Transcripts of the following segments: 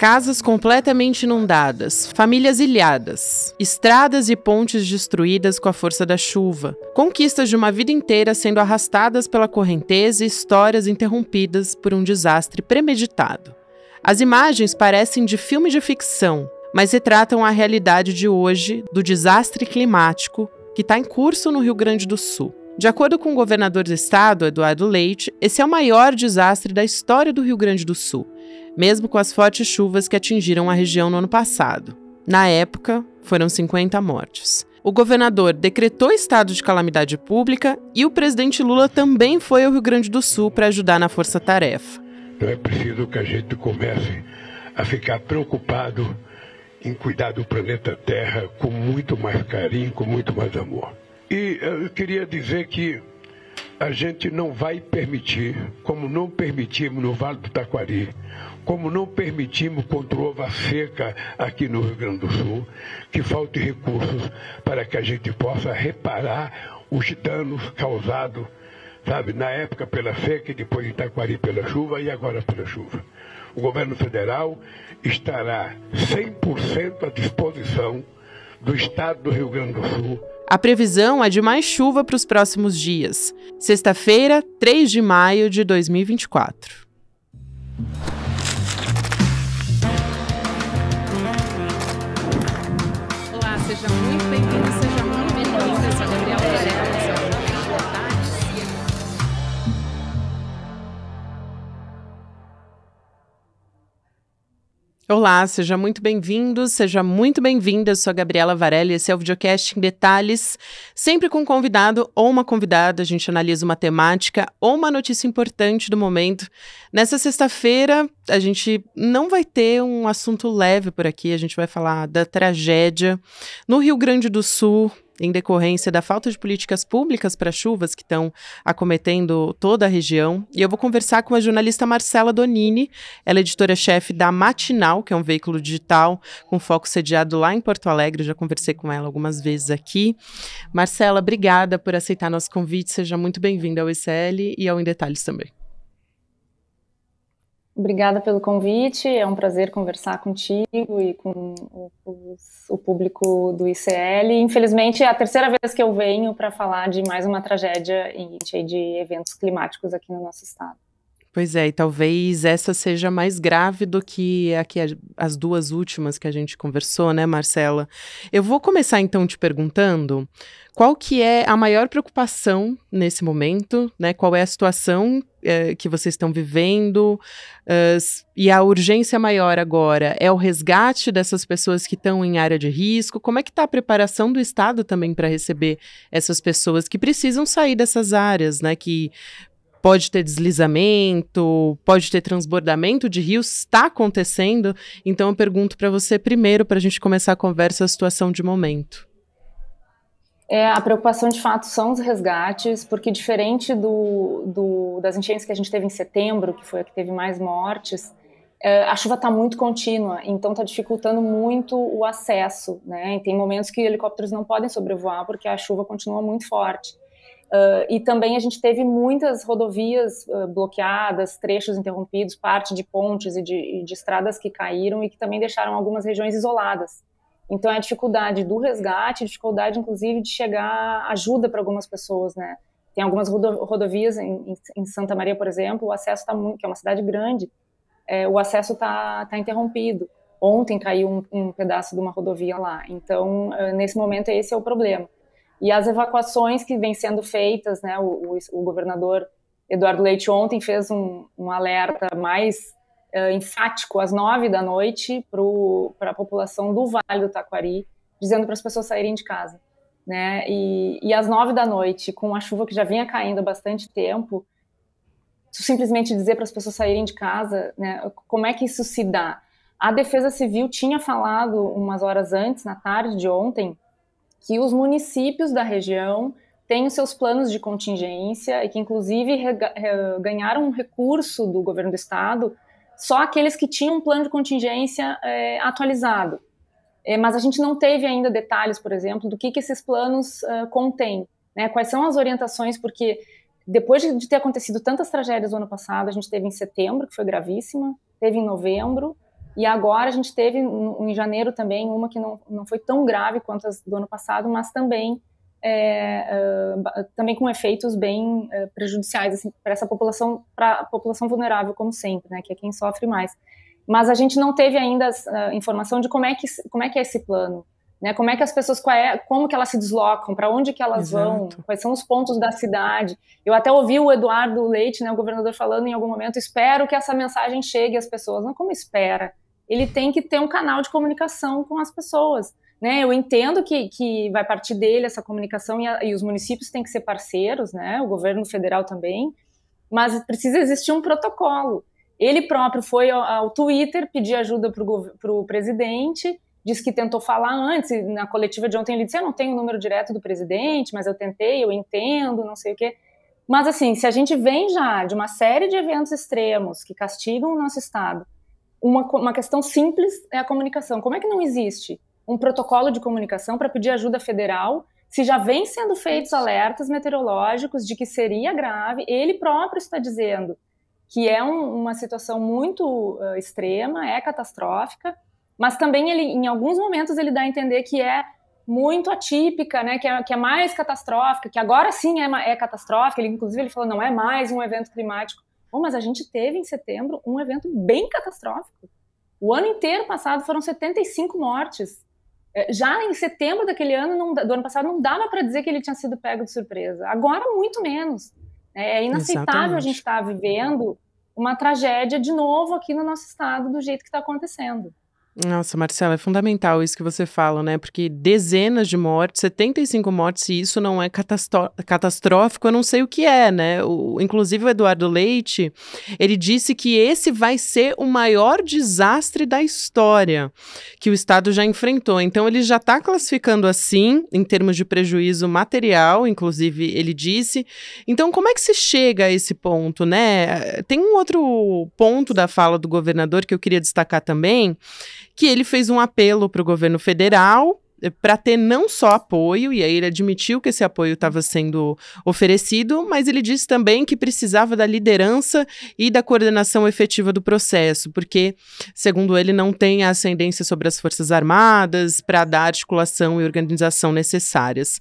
Casas completamente inundadas, famílias ilhadas, estradas e pontes destruídas com a força da chuva, conquistas de uma vida inteira sendo arrastadas pela correnteza e histórias interrompidas por um desastre premeditado. As imagens parecem de filme de ficção, mas retratam a realidade de hoje do desastre climático que está em curso no Rio Grande do Sul. De acordo com o governador do estado, Eduardo Leite, esse é o maior desastre da história do Rio Grande do Sul, mesmo com as fortes chuvas que atingiram a região no ano passado. Na época, foram 50 mortes. O governador decretou estado de calamidade pública e o presidente Lula também foi ao Rio Grande do Sul para ajudar na força-tarefa. Então é preciso que a gente comece a ficar preocupado em cuidar do planeta Terra com muito mais carinho, com muito mais amor. E eu queria dizer que a gente não vai permitir, como não permitimos no Vale do Taquari, como não permitimos quando houve a seca aqui no Rio Grande do Sul, que falte recursos para que a gente possa reparar os danos causados, sabe, na época pela seca e depois em Taquari pela chuva e agora pela chuva. O governo federal estará 100% à disposição do estado do Rio Grande do Sul. A previsão é de mais chuva para os próximos dias. Sexta-feira, 3 de maio de 2024. Olá, seja muito bem-vindo, seja muito bem-vinda. Eu sou a Gabriela Varela, Olá, seja muito bem-vindo, seja muito bem-vinda. Eu sou a Gabriela Varela e esse é o Videocast em Detalhes, sempre com um convidado ou uma convidada. A gente analisa uma temática ou uma notícia importante do momento. Nessa sexta-feira, a gente não vai ter um assunto leve por aqui, a gente vai falar da tragédia no Rio Grande do Sul, em decorrência da falta de políticas públicas para chuvas que estão acometendo toda a região. E eu vou conversar com a jornalista Marcela Donini, ela é editora-chefe da Matinal, que é um veículo digital com foco sediado lá em Porto Alegre. Eu já conversei com ela algumas vezes aqui. Marcela, obrigada por aceitar nosso convite, seja muito bem-vinda ao ICL e ao Em Detalhes também. Obrigada pelo convite, é um prazer conversar contigo e com o público do ICL. Infelizmente, é a terceira vez que eu venho para falar de mais uma tragédia e de eventos climáticos aqui no nosso estado. Pois é, e talvez essa seja mais grave do que as duas últimas que a gente conversou, né, Marcela? Eu vou começar então te perguntando qual que é a maior preocupação nesse momento, né? Qual é a situação que vocês estão vivendo e a urgência maior agora é o resgate dessas pessoas que estão em área de risco? Como é que está a preparação do Estado também para receber essas pessoas que precisam sair dessas áreas, né? Que pode ter deslizamento, pode ter transbordamento de rios, está acontecendo. Então eu pergunto para você primeiro, para a gente começar a conversa, a situação de momento. A preocupação de fato são os resgates, porque diferente das enchentes que a gente teve em setembro, que foi a que teve mais mortes, a chuva está muito contínua, então está dificultando muito o acesso, né? E tem momentos que helicópteros não podem sobrevoar porque a chuva continua muito forte. E também a gente teve muitas rodovias bloqueadas, trechos interrompidos, parte de pontes e de estradas que caíram e que também deixaram algumas regiões isoladas. Então é a dificuldade do resgate, dificuldade inclusive de chegar ajuda para algumas pessoas, né? Tem algumas rodovias em Santa Maria, por exemplo, o acesso está muito, que é uma cidade grande, o acesso tá interrompido. Ontem caiu um pedaço de uma rodovia lá. Então nesse momento esse é o problema. E as evacuações que vêm sendo feitas, né, o governador Eduardo Leite ontem fez um alerta mais enfático às 9 da noite para a população do Vale do Taquari, dizendo para as pessoas saírem de casa, né? E às 9 da noite, com a chuva que já vinha caindo há bastante tempo, simplesmente dizer para as pessoas saírem de casa, né, como é que isso se dá? A Defesa Civil tinha falado umas horas antes, na tarde de ontem, que os municípios da região têm os seus planos de contingência e que, inclusive, ganharam um recurso do governo do estado só aqueles que tinham um plano de contingência atualizado. Mas a gente não teve ainda detalhes, por exemplo, do que esses planos contêm, né? Quais são as orientações, porque depois de ter acontecido tantas tragédias no ano passado, a gente teve em setembro, que foi gravíssima, teve em novembro, E agora a gente teve, em janeiro também, uma que não foi tão grave quanto as do ano passado, mas também, também com efeitos bem prejudiciais assim, para a população vulnerável, como sempre, né, que é quem sofre mais. Mas a gente não teve ainda informação de como é que é esse plano, né? Como é que as pessoas, como que elas se deslocam, para onde que elas vão, quais são os pontos da cidade. Eu até ouvi o Eduardo Leite, né, o governador, falando em algum momento, espero que essa mensagem chegue às pessoas. Não, como espera? Ele tem que ter um canal de comunicação com as pessoas, né? Eu entendo que vai partir dele essa comunicação e os municípios têm que ser parceiros, né? O governo federal também, mas precisa existir um protocolo. Ele próprio foi ao Twitter pedir ajuda para o presidente, disse que tentou falar antes, e na coletiva de ontem ele disse, eu não tenho o número direto do presidente, mas eu tentei, eu entendo, não sei o quê. Mas assim, se a gente vem já de uma série de eventos extremos que castigam o nosso Estado, uma questão simples é a comunicação. Como é que não existe um protocolo de comunicação para pedir ajuda federal, se já vem sendo feitos alertas meteorológicos de que seria grave? Ele próprio está dizendo que é uma situação muito extrema, é catastrófica, mas também ele, em alguns momentos, ele dá a entender que é muito atípica, né, que é mais catastrófica, que agora sim é catastrófica. Inclusive ele falou, não é mais um evento climático. Bom, mas a gente teve em setembro um evento bem catastrófico. O ano inteiro passado foram 75 mortes. Já em setembro daquele ano, do ano passado, não dava para dizer que ele tinha sido pego de surpresa. Agora, muito menos. É inaceitável. Exatamente. A gente estar vivendo uma tragédia de novo aqui no nosso estado, do jeito que está acontecendo. Nossa, Marcela, é fundamental isso que você fala, né? Porque dezenas de mortes, 75 mortes, se isso não é catastrófico, eu não sei o que é, né? Inclusive o Eduardo Leite, ele disse que esse vai ser o maior desastre da história que o Estado já enfrentou. Então ele já está classificando assim, em termos de prejuízo material, inclusive ele disse. Então como é que se chega a esse ponto, né? Tem um outro ponto da fala do governador que eu queria destacar também, que ele fez um apelo para o governo federal para ter não só apoio, e aí ele admitiu que esse apoio estava sendo oferecido, mas ele disse também que precisava da liderança e da coordenação efetiva do processo, porque, segundo ele, não tem a ascendência sobre as Forças Armadas para dar articulação e organização necessárias.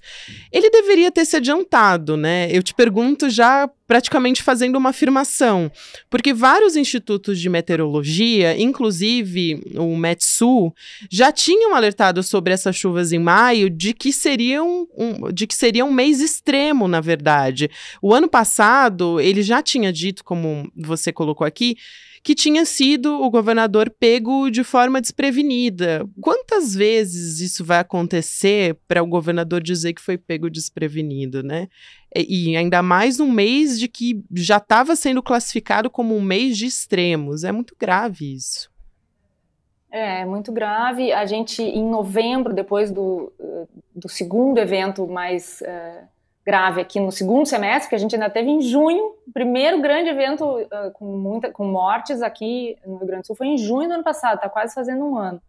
Ele deveria ter se adiantado, né? Eu te pergunto já praticamente fazendo uma afirmação, porque vários institutos de meteorologia, inclusive o Metsu, já tinham alertado sobre essas chuvas em maio de que seria um mês extremo, na verdade. O ano passado, ele já tinha dito, como você colocou aqui, que tinha sido o governador pego de forma desprevenida. Quantas vezes isso vai acontecer para o governador dizer que foi pego desprevenido, né? E ainda mais num mês de que já estava sendo classificado como um mês de extremos. É muito grave isso. É muito grave. A gente, em novembro, depois do segundo evento mais grave aqui no segundo semestre, que a gente ainda teve em junho, o primeiro grande evento com mortes aqui no Rio Grande do Sul foi em junho do ano passado, está quase fazendo um ano.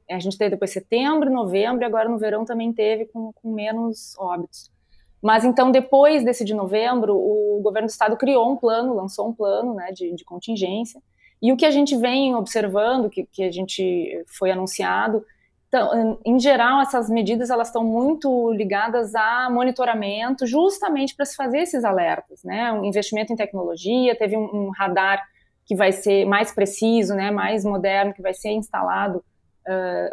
A gente teve depois setembro, novembro, e agora no verão também teve com menos óbitos. Mas então, depois desse de novembro, o governo do estado criou um plano, lançou um plano, né, de contingência, e o que a gente vem observando, que a gente foi anunciado, então, em geral, essas medidas elas estão muito ligadas a monitoramento, justamente para se fazer esses alertas, né? Um investimento em tecnologia, teve um radar que vai ser mais preciso, né, mais moderno, que vai ser instalado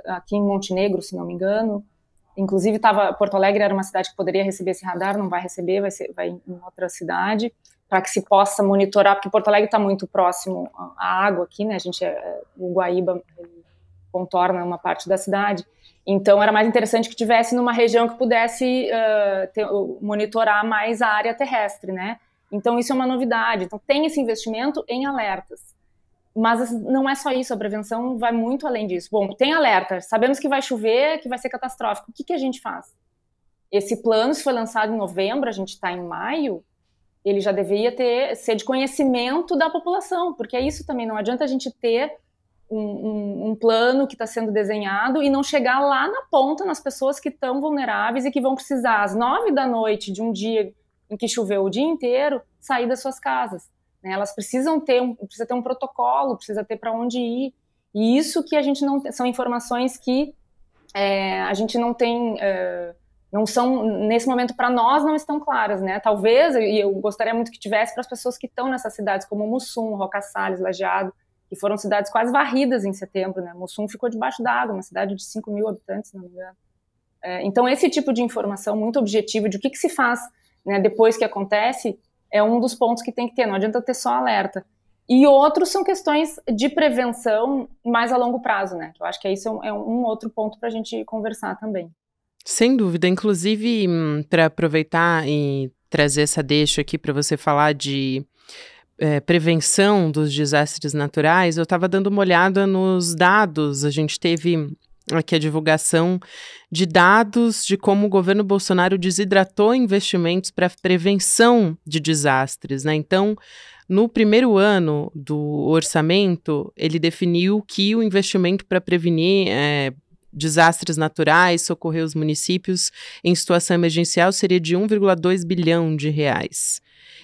aqui em Montenegro, se não me engano. Inclusive, Porto Alegre era uma cidade que poderia receber esse radar, não vai receber, vai em outra cidade, para que se possa monitorar, porque Porto Alegre está muito próximo à água aqui, né? O Guaíba contorna uma parte da cidade, então era mais interessante que tivesse numa região que pudesse monitorar mais a área terrestre, né? Então isso é uma novidade. Então tem esse investimento em alertas. Mas não é só isso, a prevenção vai muito além disso. Bom, tem alerta, sabemos que vai chover, que vai ser catastrófico. O que a gente faz? Esse plano, se foi lançado em novembro, a gente está em maio, ele já deveria ser de conhecimento da população, porque é isso também, não adianta a gente ter um plano que está sendo desenhado e não chegar lá na ponta, nas pessoas que estão vulneráveis e que vão precisar, às 9 da noite de um dia em que choveu o dia inteiro, sair das suas casas. Elas precisam ter um protocolo, precisa ter para onde ir. E isso que a gente não... São informações que a gente não tem... não são, nesse momento, para nós, não estão claras, né? Talvez, e eu gostaria muito que tivesse para as pessoas que estão nessas cidades, como Mussum, Roca Salles, Lajeado, que foram cidades quase varridas em setembro, né? Mussum ficou debaixo d'água, uma cidade de 5 mil habitantes, se não me engano. Então, esse tipo de informação muito objetiva de o que se faz, né, depois que acontece, é um dos pontos que tem que ter, não adianta ter só alerta. E outros são questões de prevenção mais a longo prazo, né? Que eu acho que isso é um outro ponto para a gente conversar também. Sem dúvida, inclusive, para aproveitar e trazer essa deixa aqui para você falar de prevenção dos desastres naturais, eu estava dando uma olhada nos dados, a gente teve aqui a divulgação de dados de como o governo Bolsonaro desidratou investimentos para prevenção de desastres, né? Então, no primeiro ano do orçamento, ele definiu que o investimento para prevenir desastres naturais, socorrer os municípios em situação emergencial seria de 1,2 bilhão de reais.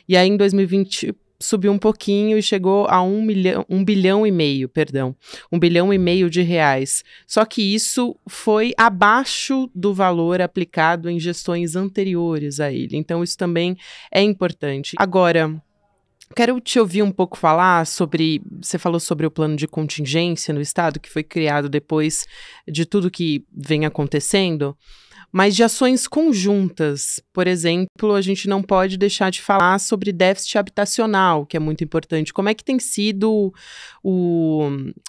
E aí, em 2020, subiu um pouquinho e chegou a 1 bilhão e meio de reais. Só que isso foi abaixo do valor aplicado em gestões anteriores a ele. Então, isso também é importante. Agora, quero te ouvir um pouco falar sobre... Você falou sobre o plano de contingência no estado, que foi criado depois de tudo que vem acontecendo, mas de ações conjuntas. Por exemplo, a gente não pode deixar de falar sobre déficit habitacional, que é muito importante. Como é que tem sido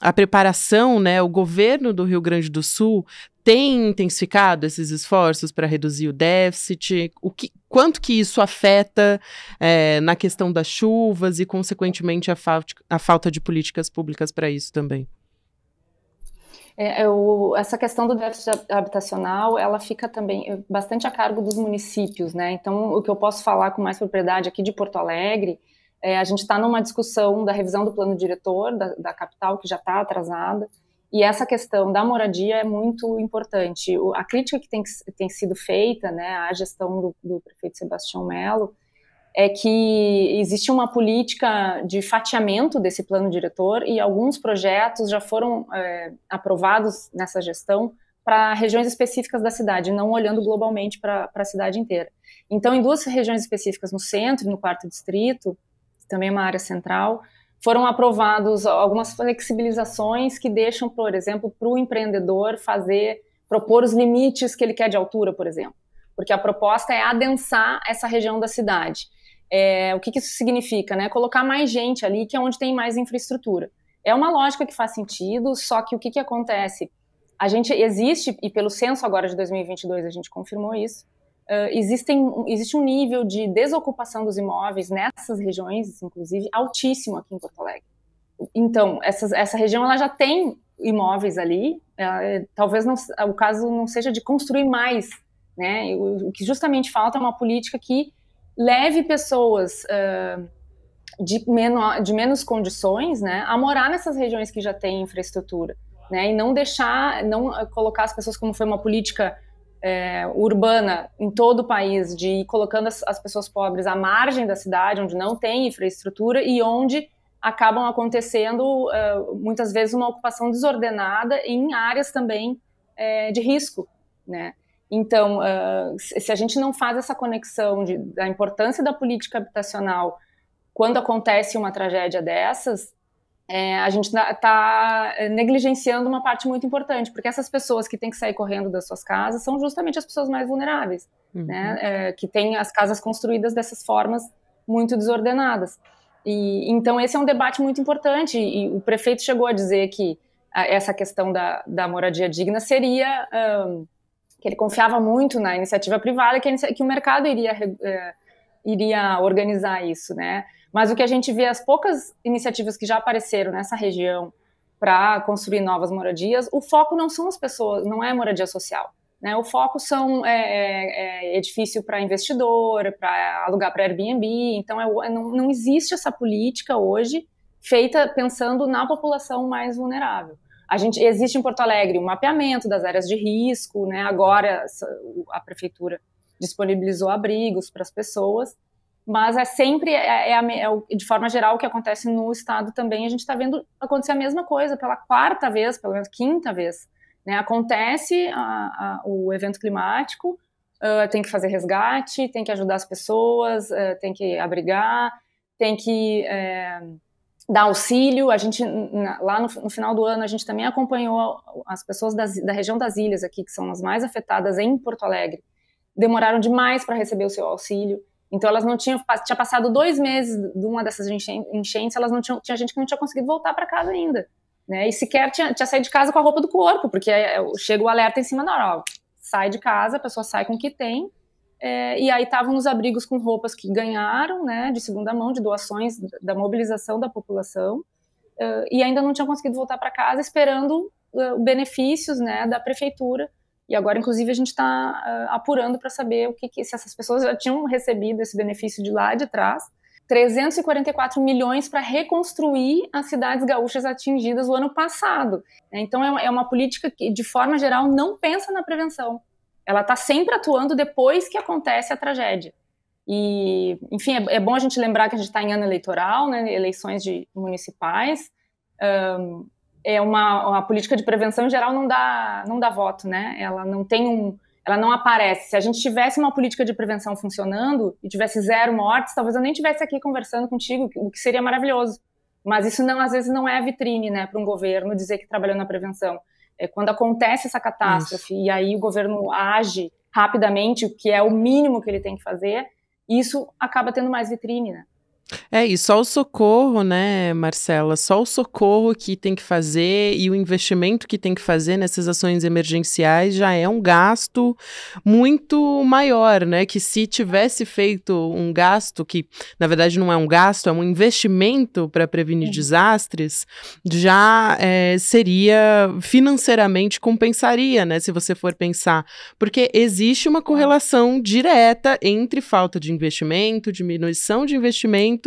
a preparação, né? O governo do Rio Grande do Sul tem intensificado esses esforços para reduzir o déficit? Quanto que isso afeta na questão das chuvas e, consequentemente, a falta de políticas públicas para isso também? Essa questão do déficit habitacional, ela fica também bastante a cargo dos municípios, né? Então, o que eu posso falar com mais propriedade aqui de Porto Alegre, a gente está numa discussão da revisão do plano diretor da capital, que já está atrasada, e essa questão da moradia é muito importante. A crítica que tem sido feita, né, à gestão do prefeito Sebastião Melo, é que existe uma política de fatiamento desse plano diretor e alguns projetos já foram aprovados nessa gestão para regiões específicas da cidade, não olhando globalmente para a cidade inteira. Então, em duas regiões específicas, no centro e no 4º distrito, também uma área central, foram aprovados algumas flexibilizações que deixam, por exemplo, para o empreendedor propor os limites que ele quer de altura, por exemplo, porque a proposta é adensar essa região da cidade. O que isso significa, né? Colocar mais gente ali, que é onde tem mais infraestrutura. É uma lógica que faz sentido, só que o que acontece? Existe, e pelo censo agora de 2022 a gente confirmou isso, existe um nível de desocupação dos imóveis nessas regiões, inclusive, altíssimo aqui em Porto Alegre. Então, essa região ela já tem imóveis ali, talvez o caso não seja de construir mais, né? O que justamente falta é uma política que leve pessoas de menos condições, né, a morar nessas regiões que já têm infraestrutura, né, e não colocar as pessoas, como foi uma política urbana em todo o país, de ir colocando as pessoas pobres à margem da cidade, onde não tem infraestrutura e onde acabam acontecendo muitas vezes uma ocupação desordenada em áreas também de risco, né. Então, se a gente não faz essa conexão da importância da política habitacional quando acontece uma tragédia dessas, a gente está negligenciando uma parte muito importante, porque essas pessoas que têm que sair correndo das suas casas são justamente as pessoas mais vulneráveis, né, que têm as casas construídas dessas formas muito desordenadas. E então esse é um debate muito importante, e o prefeito chegou a dizer que essa questão da moradia digna seria... que ele confiava muito na iniciativa privada, que o mercado iria organizar isso, né? Mas o que a gente vê, as poucas iniciativas que já apareceram nessa região para construir novas moradias, o foco não são as pessoas, não é moradia social, né? O foco são edifício para investidor, para alugar para Airbnb. Então não existe essa política hoje feita pensando na população mais vulnerável. Existe em Porto Alegre um mapeamento das áreas de risco, né? Agora a prefeitura disponibilizou abrigos para as pessoas, mas é sempre, de forma geral, o que acontece no estado também. A gente está vendo acontecer a mesma coisa pela quarta vez, pelo menos quinta vez, né? Acontece o evento climático, tem que fazer resgate, tem que ajudar as pessoas, tem que abrigar, tem que dar auxílio. A gente, lá no final do ano, a gente também acompanhou as pessoas da região das ilhas aqui, que são as mais afetadas em Porto Alegre, demoraram demais para receber o seu auxílio. Então elas não tinha passado 2 meses de uma dessas enchentes, elas não tinha gente que não tinha conseguido voltar para casa ainda, né? E sequer tinha saído de casa com a roupa do corpo, porque chega o alerta em cima da hora, ó, sai de casa, a pessoa sai com o que tem, e aí estavam nos abrigos com roupas que ganharam, né, de segunda mão, de doações, da mobilização da população, e ainda não tinham conseguido voltar para casa, esperando benefícios, né, da prefeitura. E agora, inclusive, a gente está apurando para saber se essas pessoas já tinham recebido esse benefício de lá de trás. 344 milhões para reconstruir as cidades gaúchas atingidas o ano passado. Então, é uma política que, de forma geral, não pensa na prevenção. Ela está sempre atuando depois que acontece a tragédia. E, enfim, é bom a gente lembrar que a gente está em ano eleitoral, né, eleições municipais. Uma política de prevenção, em geral, não dá voto, né? Ela não aparece. Se a gente tivesse uma política de prevenção funcionando e tivesse 0 mortes, talvez eu nem estivesse aqui conversando contigo, o que seria maravilhoso. Mas isso às vezes não é vitrine, né, para um governo dizer que trabalhou na prevenção. Quando acontece essa catástrofe e aí o governo age rapidamente, o que é o mínimo que ele tem que fazer, isso acaba tendo mais vitrine, né? E só o socorro, né, Marcela? Só o socorro que tem que fazer e o investimento que tem que fazer nessas ações emergenciais já é um gasto muito maior, né? Que se tivesse feito um gasto, que na verdade não é um gasto, é um investimento para prevenir desastres, já seria financeiramente compensaria, né? Se você for pensar. Porque existe uma correlação direta entre falta de investimento, diminuição de investimento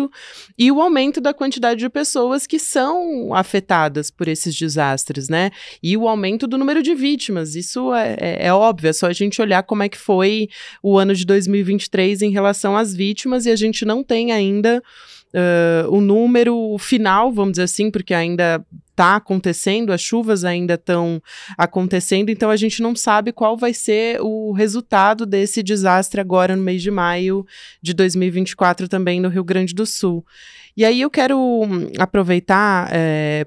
e o aumento da quantidade de pessoas que são afetadas por esses desastres, né? E o aumento do número de vítimas, isso é óbvio, é só a gente olhar como é que foi o ano de 2023 em relação às vítimas, e a gente não tem ainda o número final, vamos dizer assim, porque ainda está acontecendo, as chuvas ainda estão acontecendo, então a gente não sabe qual vai ser o resultado desse desastre agora no mês de maio de 2024 também no Rio Grande do Sul. E aí eu quero aproveitar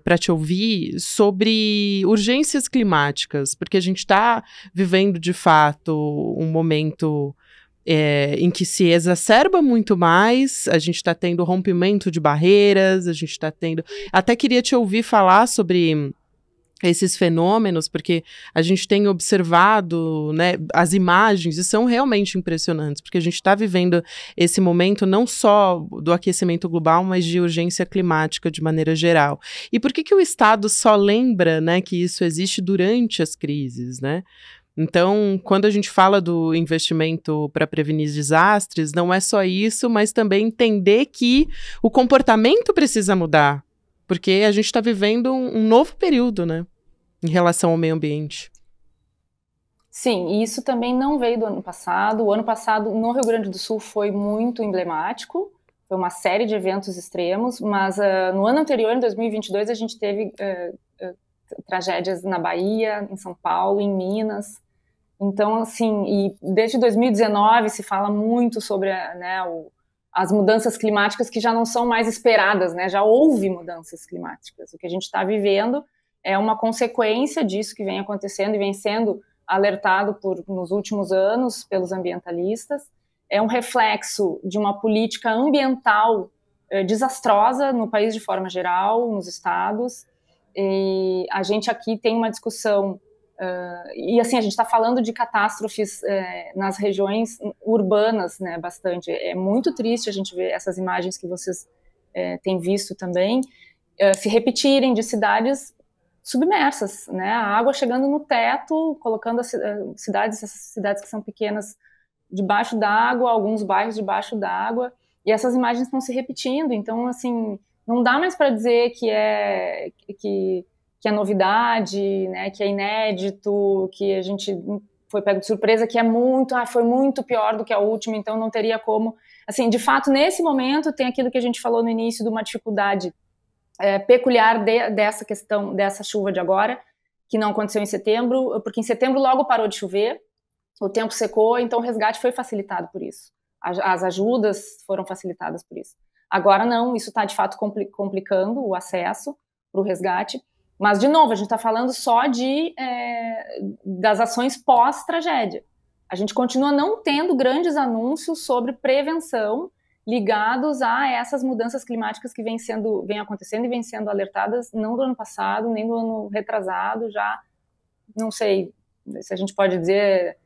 para te ouvir sobre urgências climáticas, porque a gente está vivendo de fato um momento em que se exacerba muito mais, a gente está tendo rompimento de barreiras, a gente está tendo... Até queria te ouvir falar sobre esses fenômenos, porque a gente tem observado, né, as imagens, e são realmente impressionantes, porque a gente está vivendo esse momento não só do aquecimento global, mas de urgência climática de maneira geral. E por que o Estado só lembra, né, que isso existe durante as crises, né? Então, quando a gente fala do investimento para prevenir desastres, não é só isso, mas também entender que o comportamento precisa mudar, porque a gente está vivendo um novo período, né, em relação ao meio ambiente. Sim, e isso também não veio do ano passado. O ano passado, no Rio Grande do Sul, foi muito emblemático, foi uma série de eventos extremos, mas no ano anterior, em 2022, a gente teve tragédias na Bahia, em São Paulo, em Minas. Então, assim, e desde 2019 se fala muito sobre as mudanças climáticas que já não são mais esperadas, né? Já houve mudanças climáticas. O que a gente está vivendo é uma consequência disso que vem acontecendo e vem sendo alertado nos últimos anos pelos ambientalistas. É um reflexo de uma política ambiental desastrosa no país de forma geral, nos estados. E a gente aqui tem uma discussão... e assim, a gente está falando de catástrofes nas regiões urbanas, né, bastante. É muito triste a gente ver essas imagens que vocês têm visto também se repetirem, de cidades submersas, né, a água chegando no teto, colocando essas cidades que são pequenas debaixo d'água, alguns bairros debaixo d'água, e essas imagens estão se repetindo. Então, assim, não dá mais para dizer que é novidade, né, que é inédito, que a gente foi pego de surpresa, que foi muito pior do que a última, então não teria como. assim, de fato, nesse momento tem aquilo que a gente falou no início de uma dificuldade peculiar dessa questão, dessa chuva de agora, que não aconteceu em setembro, porque em setembro logo parou de chover, o tempo secou, então o resgate foi facilitado por isso. As ajudas foram facilitadas por isso. Agora não, isso está de fato complicando o acesso para o resgate, mas de novo, a gente está falando só das ações pós-tragédia. A gente continua não tendo grandes anúncios sobre prevenção ligados a essas mudanças climáticas que vêm acontecendo e vêm sendo alertadas não do ano passado, nem do ano retrasado, já, não sei se a gente pode dizer,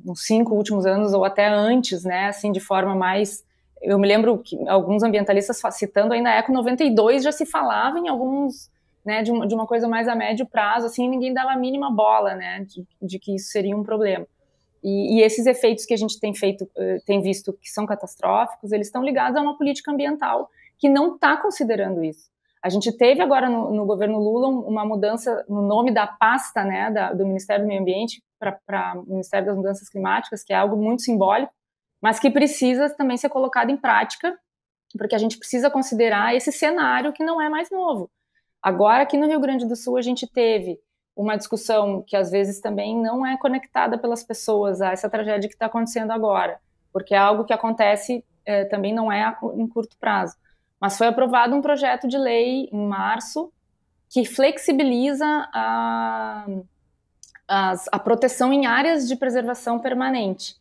nos 5 últimos anos ou até antes, né, assim, de forma mais... Eu me lembro que alguns ambientalistas, citando ainda a Eco 92, já se falava em alguns, né, de uma coisa mais a médio prazo, assim, ninguém dava a mínima bola, né, de que isso seria um problema. E esses efeitos que a gente tem visto que são catastróficos, eles estão ligados a uma política ambiental que não está considerando isso. A gente teve agora no governo Lula uma mudança no nome da pasta, né, do Ministério do Meio Ambiente para o Ministério das Mudanças Climáticas, que é algo muito simbólico, mas que precisa também ser colocado em prática, porque a gente precisa considerar esse cenário que não é mais novo. Agora, aqui no Rio Grande do Sul, a gente teve uma discussão que às vezes também não é conectada pelas pessoas a essa tragédia que está acontecendo agora, porque é algo que acontece também não é em curto prazo. Mas foi aprovado um projeto de lei em março que flexibiliza a proteção em áreas de preservação permanente.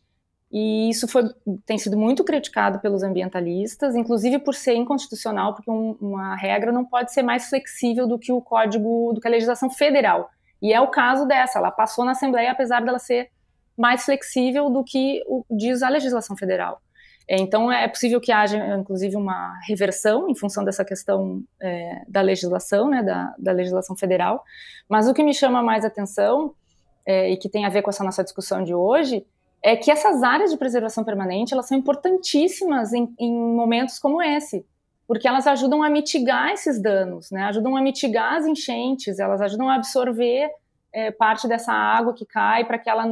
E isso tem sido muito criticado pelos ambientalistas, inclusive por ser inconstitucional, porque uma regra não pode ser mais flexível do que o código, do que a legislação federal. E é o caso dessa, ela passou na Assembleia, apesar dela ser mais flexível do que diz a legislação federal. Então é possível que haja, inclusive, uma reversão em função dessa questão da legislação, né, da legislação federal. Mas o que me chama mais atenção, e que tem a ver com essa nossa discussão de hoje, é que essas áreas de preservação permanente, elas são importantíssimas em momentos como esse, porque elas ajudam a mitigar esses danos, né? Ajudam a mitigar as enchentes, elas ajudam a absorver parte dessa água que cai para que ela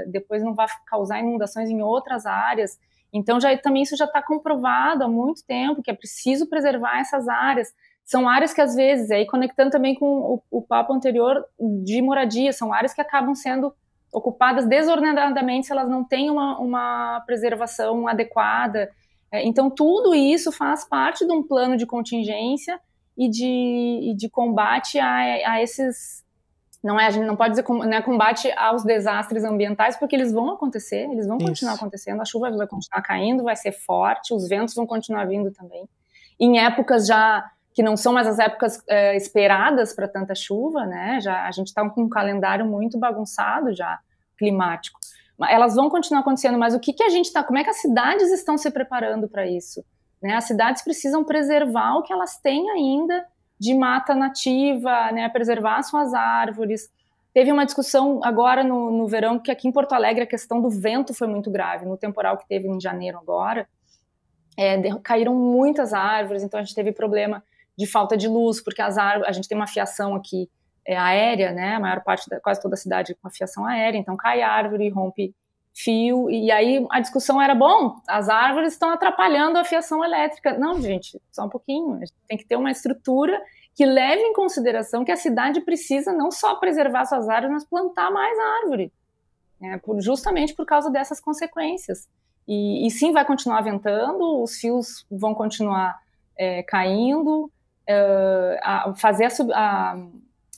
depois não vá causar inundações em outras áreas. Então, também isso já está comprovado há muito tempo, que é preciso preservar essas áreas. São áreas que, às vezes, aí conectando também com o papo anterior de moradia, são áreas que acabam sendo ocupadas desordenadamente se elas não têm uma preservação adequada. Então, tudo isso faz parte de um plano de contingência e de combate a esses... a gente não pode dizer combate aos desastres ambientais, porque eles vão acontecer, eles vão continuar acontecendo, a chuva vai continuar caindo, vai ser forte, os ventos vão continuar vindo também. Em épocas já que não são mais as épocas esperadas para tanta chuva, né? A gente está com um calendário muito bagunçado já, climático. Elas vão continuar acontecendo, mas como é que as cidades estão se preparando para isso? Né? As cidades precisam preservar o que elas têm ainda de mata nativa, né? Preservar suas árvores. Teve uma discussão agora no verão, que aqui em Porto Alegre a questão do vento foi muito grave, no temporal que teve em janeiro agora, caíram muitas árvores, então a gente teve problema de falta de luz, porque a gente tem uma fiação aqui aérea, né? A maior parte, quase toda a cidade com a fiação aérea, então cai árvore, rompe fio, e aí a discussão era, as árvores estão atrapalhando a fiação elétrica. Não, gente, só um pouquinho, a gente tem que ter uma estrutura que leve em consideração que a cidade precisa não só preservar suas árvores, mas plantar mais árvore, né? Justamente por causa dessas consequências. E sim, vai continuar ventando, os fios vão continuar caindo, fazer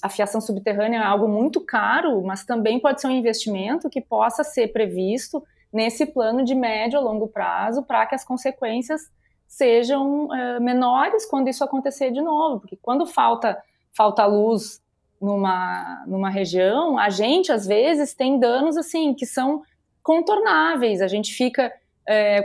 a fiação subterrânea é algo muito caro, mas também pode ser um investimento que possa ser previsto nesse plano de médio a longo prazo para que as consequências sejam menores quando isso acontecer de novo, porque quando falta luz numa região, a gente às vezes tem danos assim que são contornáveis, a gente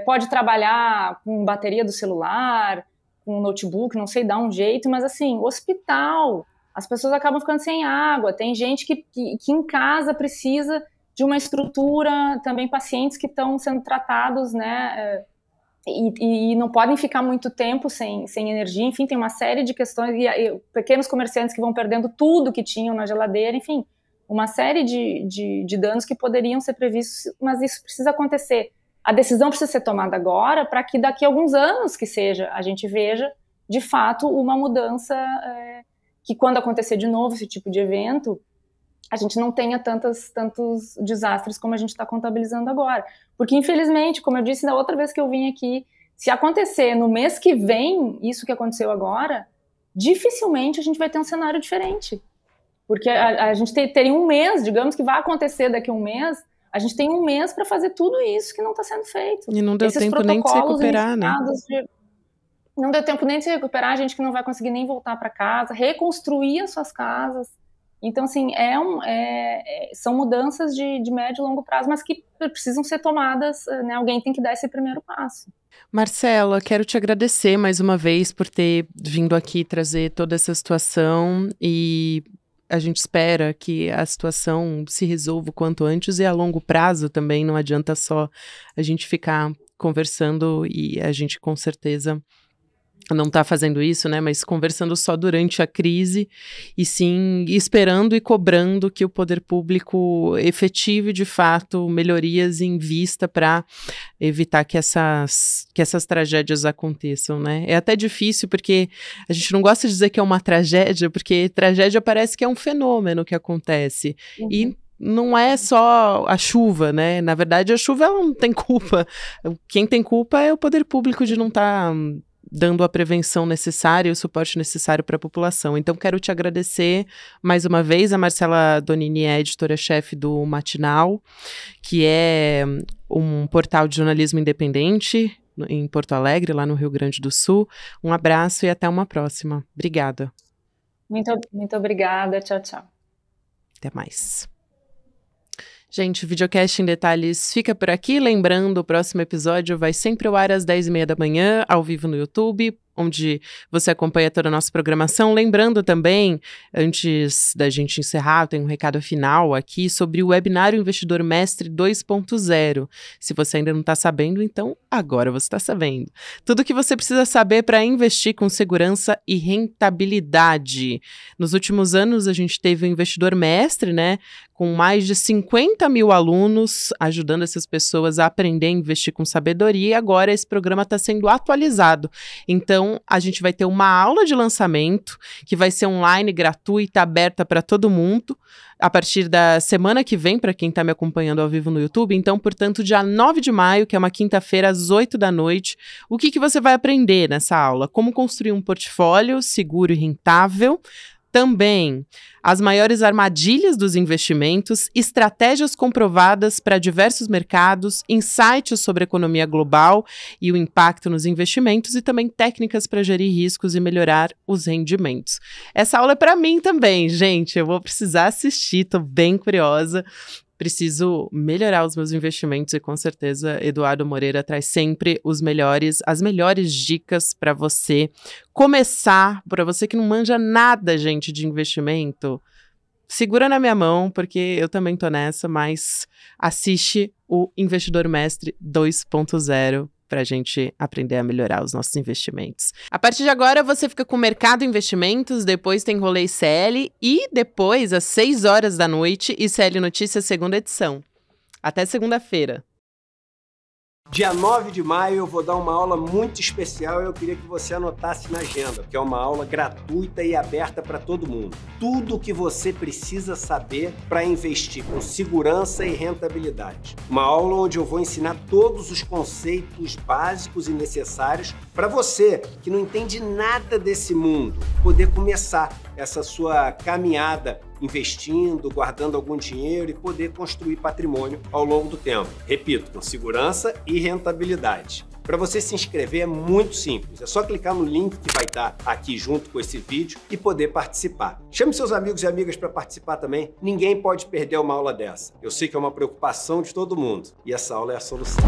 pode trabalhar com bateria do celular, com notebook, não sei, dá um jeito, mas assim, hospital, as pessoas acabam ficando sem água, tem gente que em casa precisa de uma estrutura, também pacientes que estão sendo tratados, né, e não podem ficar muito tempo sem energia, enfim, tem uma série de questões, e pequenos comerciantes que vão perdendo tudo que tinham na geladeira, enfim, uma série de danos que poderiam ser previstos, mas isso precisa acontecer. a decisão precisa ser tomada agora para que daqui a alguns anos que seja, a gente veja, de fato, uma mudança que quando acontecer de novo esse tipo de evento, a gente não tenha tantos desastres como a gente está contabilizando agora. Porque, infelizmente, como eu disse da outra vez que eu vim aqui, se acontecer no mês que vem isso que aconteceu agora, dificilmente a gente vai ter um cenário diferente. Porque a gente teria um mês, digamos que vai acontecer daqui a um mês, a gente tem um mês para fazer tudo isso que não está sendo feito. E não deu tempo nem de se recuperar, né? Não deu tempo nem de se recuperar, gente que não vai conseguir nem voltar para casa, reconstruir as suas casas. Então, assim, são mudanças de médio e longo prazo, mas que precisam ser tomadas, né? Alguém tem que dar esse primeiro passo. Marcela, quero te agradecer mais uma vez por ter vindo aqui trazer toda essa situação e a gente espera que a situação se resolva o quanto antes e a longo prazo também, não adianta só a gente ficar conversando e a gente com certeza não está fazendo isso, né, mas conversando só durante a crise e sim esperando e cobrando que o poder público efetive de fato melhorias em vista para evitar que essas tragédias aconteçam, né. É até difícil porque a gente não gosta de dizer que é uma tragédia, porque tragédia parece que é um fenômeno que acontece e não é só a chuva, né? Na verdade, a chuva ela não tem culpa. Quem tem culpa é o poder público de não estar dando a prevenção necessária e o suporte necessário para a população. Então, quero te agradecer mais uma vez. A Marcela Donini é editora-chefe do Matinal, que é um portal de jornalismo independente em Porto Alegre, lá no Rio Grande do Sul. Um abraço e até uma próxima. Obrigada. Muito obrigada. Tchau, tchau. Até mais. Gente, o Videocast em Detalhes fica por aqui. Lembrando, o próximo episódio vai sempre ao ar às 10h30 da manhã, ao vivo no YouTube, onde você acompanha toda a nossa programação. Lembrando também, antes da gente encerrar, tem um recado final aqui sobre o webinário Investidor Mestre 2.0. Se você ainda não está sabendo, então agora você está sabendo. Tudo o que você precisa saber para investir com segurança e rentabilidade. Nos últimos anos, a gente teve o Investidor Mestre, né, com mais de 50 mil alunos, ajudando essas pessoas a aprender a investir com sabedoria, e agora esse programa está sendo atualizado. Então, a gente vai ter uma aula de lançamento, que vai ser online, gratuita, aberta para todo mundo, a partir da semana que vem, para quem está me acompanhando ao vivo no YouTube. Então, portanto, dia 9 de maio, que é uma quinta-feira, às 8h, o que você vai aprender nessa aula? Como construir um portfólio seguro e rentável. Também as maiores armadilhas dos investimentos, estratégias comprovadas para diversos mercados, insights sobre a economia global e o impacto nos investimentos e também técnicas para gerir riscos e melhorar os rendimentos. Essa aula é para mim também, gente. Eu vou precisar assistir, estou bem curiosa. Preciso melhorar os meus investimentos e com certeza Eduardo Moreira traz sempre as melhores dicas para você começar, para você que não manja nada, gente, de investimento. Segura na minha mão, porque eu também tô nessa, mas assiste o Investidor Mestre 2.0 para a gente aprender a melhorar os nossos investimentos. A partir de agora, você fica com o Mercado Investimentos, depois tem Rolê ICL e depois, às 18h, ICL Notícias, segunda edição. Até segunda-feira. Dia 9 de maio eu vou dar uma aula muito especial e eu queria que você anotasse na agenda, que é uma aula gratuita e aberta para todo mundo. Tudo o que você precisa saber para investir com segurança e rentabilidade. Uma aula onde eu vou ensinar todos os conceitos básicos e necessários para você que não entende nada desse mundo, poder começar essa sua caminhada investindo, guardando algum dinheiro e poder construir patrimônio ao longo do tempo. Repito, com segurança e rentabilidade. Para você se inscrever é muito simples, é só clicar no link que vai estar aqui junto com esse vídeo e poder participar. Chame seus amigos e amigas para participar também, ninguém pode perder uma aula dessa. Eu sei que é uma preocupação de todo mundo e essa aula é a solução.